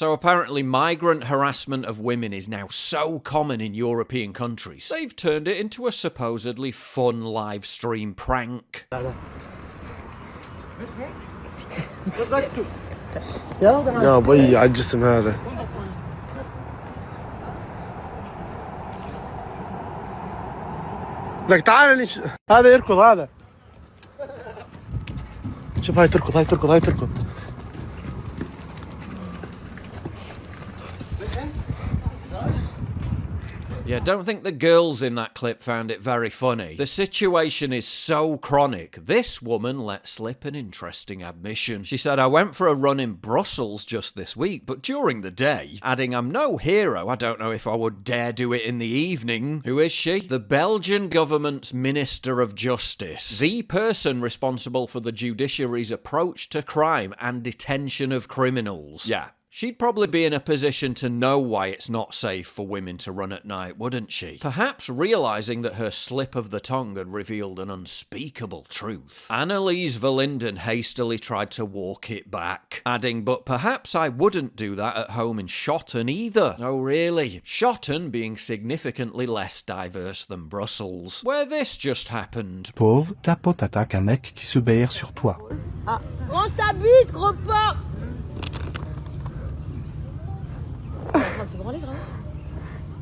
So apparently migrant harassment of women is now so common in European countries, they've turned it into a supposedly fun live stream prank. يا بي على الجسم هذا. لك تعال هذا يركض هذا. شوف هاي تركض هاي تركض هاي تركض. Yeah, don't think the girls in that clip found it very funny. The situation is so chronic, this woman let slip an interesting admission. She said, I went for a run in Brussels just this week, but during the day, adding, I'm no hero, I don't know if I would dare do it in the evening. Who is she? The Belgian government's Minister of Justice. The person responsible for the judiciary's approach to crime and detention of criminals. Yeah. She'd probably be in a position to know why it's not safe for women to run at night, wouldn't she? Perhaps realising that her slip of the tongue had revealed an unspeakable truth. Annelies Verlinden hastily tried to walk it back, adding, but perhaps I wouldn't do that at home in Schotten either. Oh really? Schotten being significantly less diverse than Brussels, where this just happened. Pauvre, ta pote attaque un mec qui se BR sur toi. Ah, range ta bite, gros porc!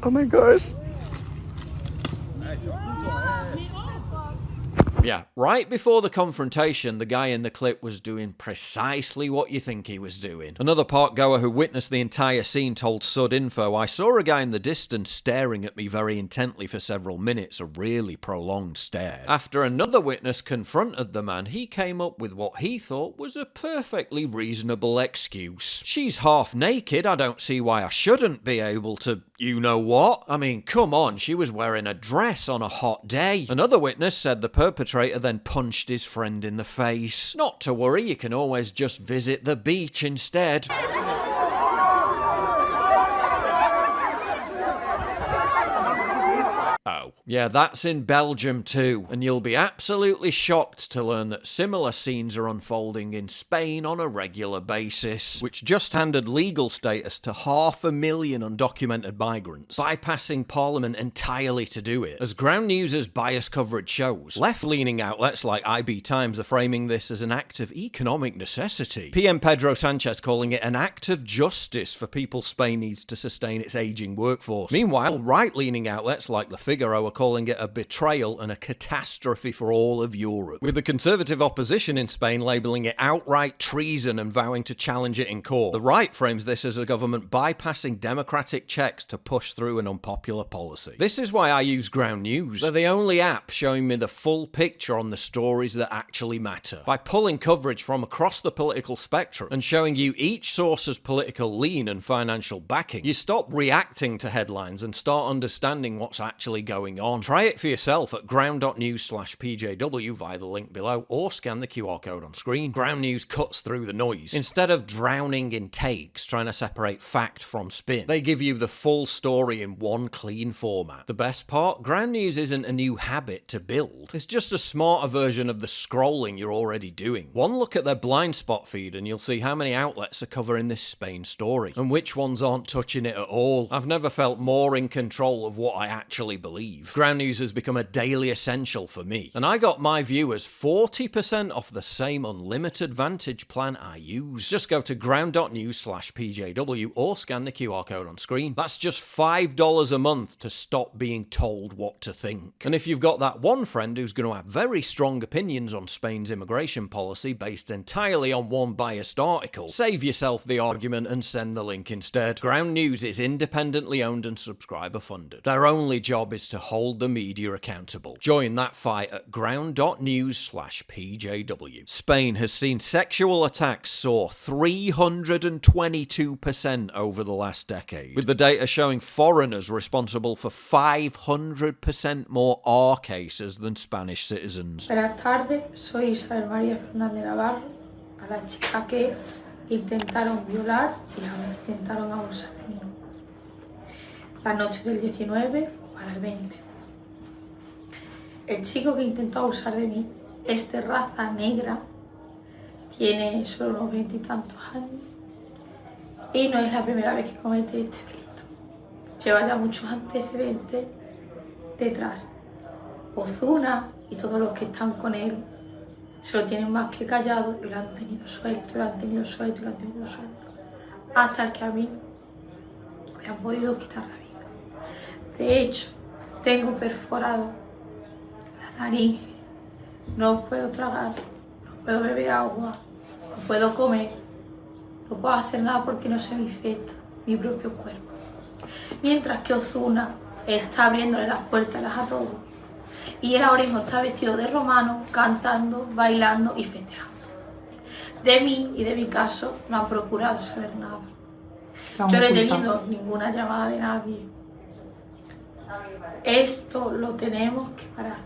Oh my gosh. Yeah, right before the confrontation, the guy in the clip was doing precisely what you think he was doing. Another park goer who witnessed the entire scene told Sud Info, I saw a guy in the distance staring at me very intently for several minutes, a really prolonged stare. After another witness confronted the man, he came up with what he thought was a perfectly reasonable excuse. She's half naked, I don't see why I shouldn't be able to, you know what? I mean, come on, she was wearing a dress on a hot day. Another witness said the perpetrator then punched his friend in the face. Not to worry, you can always just visit the beach instead. Oh, yeah, that's in Belgium too, and you'll be absolutely shocked to learn that similar scenes are unfolding in Spain on a regular basis, which just handed legal status to 500,000 undocumented migrants, bypassing Parliament entirely to do it. As Ground News' bias coverage shows, left-leaning outlets like IB Times are framing this as an act of economic necessity. PM Pedro Sanchez calling it an act of justice for people Spain needs to sustain its aging workforce. Meanwhile, right-leaning outlets like the Figaro are calling it a betrayal and a catastrophe for all of Europe, with the conservative opposition in Spain labelling it outright treason and vowing to challenge it in court. The right frames this as a government bypassing democratic checks to push through an unpopular policy. This is why I use Ground News. They're the only app showing me the full picture on the stories that actually matter. By pulling coverage from across the political spectrum and showing you each source's political lean and financial backing, you stop reacting to headlines and start understanding what's actually going on. Try it for yourself at ground.news/PJW via the link below or scan the QR code on screen. Ground News cuts through the noise. Instead of drowning in takes trying to separate fact from spin, they give you the full story in one clean format. The best part? Ground News isn't a new habit to build. It's just a smarter version of the scrolling you're already doing. One look at their blind spot feed and you'll see how many outlets are covering this Spain story and which ones aren't touching it at all. I've never felt more in control of what I actually believe. Ground News has become a daily essential for me, and I got my viewers 40% off the same unlimited Vantage plan I use. Just go to ground.news/PJW or scan the QR code on screen. That's just $5 a month to stop being told what to think. And if you've got that one friend who's going to have very strong opinions on Spain's immigration policy based entirely on one biased article, save yourself the argument and send the link instead. Ground News is independently owned and subscriber funded. Their only job is to hold the media accountable. Join that fight at ground.news/PJW. Spain has seen sexual attacks soar 322% over the last decade, with the data showing foreigners responsible for 500% more R cases than Spanish citizens. Buenas tardes, soy Isabel María Fernández Navarro, a la chica que intentaron violar y intentaron abusar de mí. La noche del 19 para el 20. El chico que intentó abusar de mí es de raza negra, tiene solo unos 20 y tantos años Y no es la primera vez que comete este delito. Lleva ya muchos antecedentes detrás. Ozuna y todos los que están con él se lo tienen más que callado y lo han tenido suelto, lo han tenido suelto, lo han tenido suelto. Hasta que a mí me han podido quitar la vida. De hecho, tengo perforado la nariz, no puedo tragar, no puedo beber agua, no puedo comer, no puedo hacer nada porque no se me infecta mi propio cuerpo. Mientras que Ozuna está abriéndole las puertas a todos. Y él ahora mismo está vestido de romano, cantando, bailando y festejando. De mí y de mi caso no han procurado saber nada. Yo no he tenido ninguna llamada de nadie. Esto lo tenemos que parar.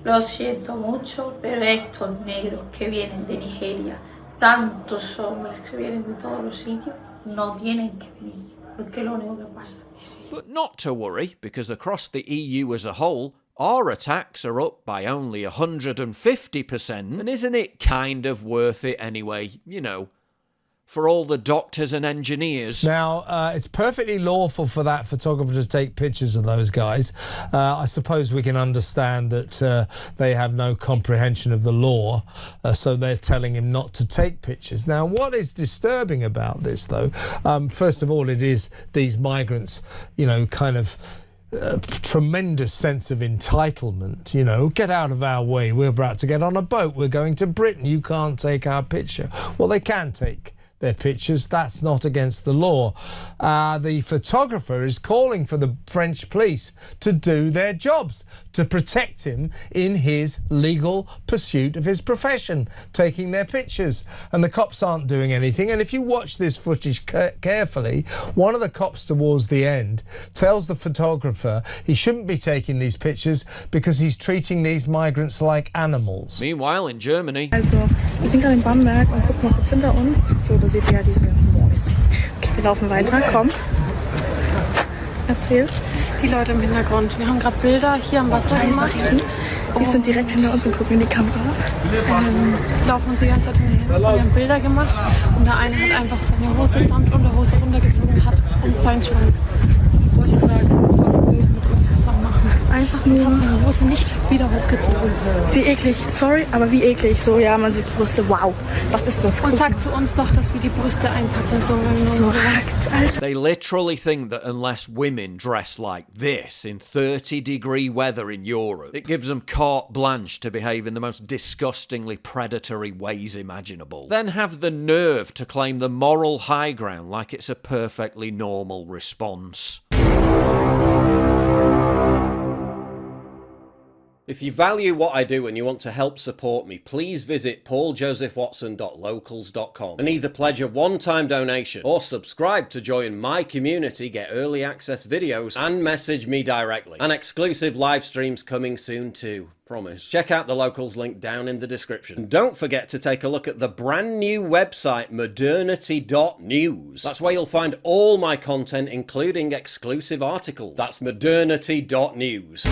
Lo siento mucho, pero estos negros que vienen de Nigeria, tantos hombres que vienen de todos los sitios, no tienen que venir. Porque lo único que pasa es eso. But not to worry, because across the EU as a whole, our attacks are up by only 150%. And isn't it kind of worth it anyway, you know, for all the doctors and engineers? Now, it's perfectly lawful for that photographer to take pictures of those guys. I suppose we can understand that they have no comprehension of the law, so they're telling him not to take pictures. Now, what is disturbing about this, though, first of all, it is these migrants, you know, kind of tremendous sense of entitlement, you know, get out of our way, we're about to get on a boat, we're going to Britain, you can't take our picture. Well, they can take their pictures, that's not against the law. The photographer is calling for the French police to do their jobs, to protect him in his legal pursuit of his profession, taking their pictures. And the cops aren't doing anything. And if you watch this footage carefully, one of the cops towards the end tells the photographer he shouldn't be taking these pictures because he's treating these migrants like animals. Meanwhile, in Germany... Also, wir sind gerade in Bamberg und guck mal kurz hinter uns. So, da seht ihr ja diese Mois. Okay, wir laufen weiter. Komm. Erzähl. Die Leute im Hintergrund. Wir haben gerade Bilder hier am Wasser gemacht. Die sind direkt hinter uns und gucken in die Kamera. Laufen uns die ganze Zeit hinterher. Wir haben Bilder gemacht und der eine hat einfach seine Hose samt Unterhose runtergezogen hat und seinen Schwanz. Wollte sagen, mit uns zusammen machen. Einfach nur. Hat seine Hose nicht wieder hochgezogen. Wie eklig. Sorry, aber wie eklig. So, ja, man sieht Brüste. Wow. Was ist das? Und sagt zu uns doch, dass wir die Brüste einpacken sollen. So hackt's, Alter. They literally think that unless women dress like this in 30-degree weather in Europe, it gives them carte blanche to behave in the most disgustingly predatory ways imaginable. Then have the nerve to claim the moral high ground like it's a perfectly normal response. If you value what I do and you want to help support me, please visit pauljosephwatson.locals.com and either pledge a one-time donation or subscribe to join my community, get early access videos and message me directly. And exclusive live streams coming soon too. Promise. Check out the Locals link down in the description. And don't forget to take a look at the brand new website modernity.news. That's where you'll find all my content including exclusive articles. That's modernity.news.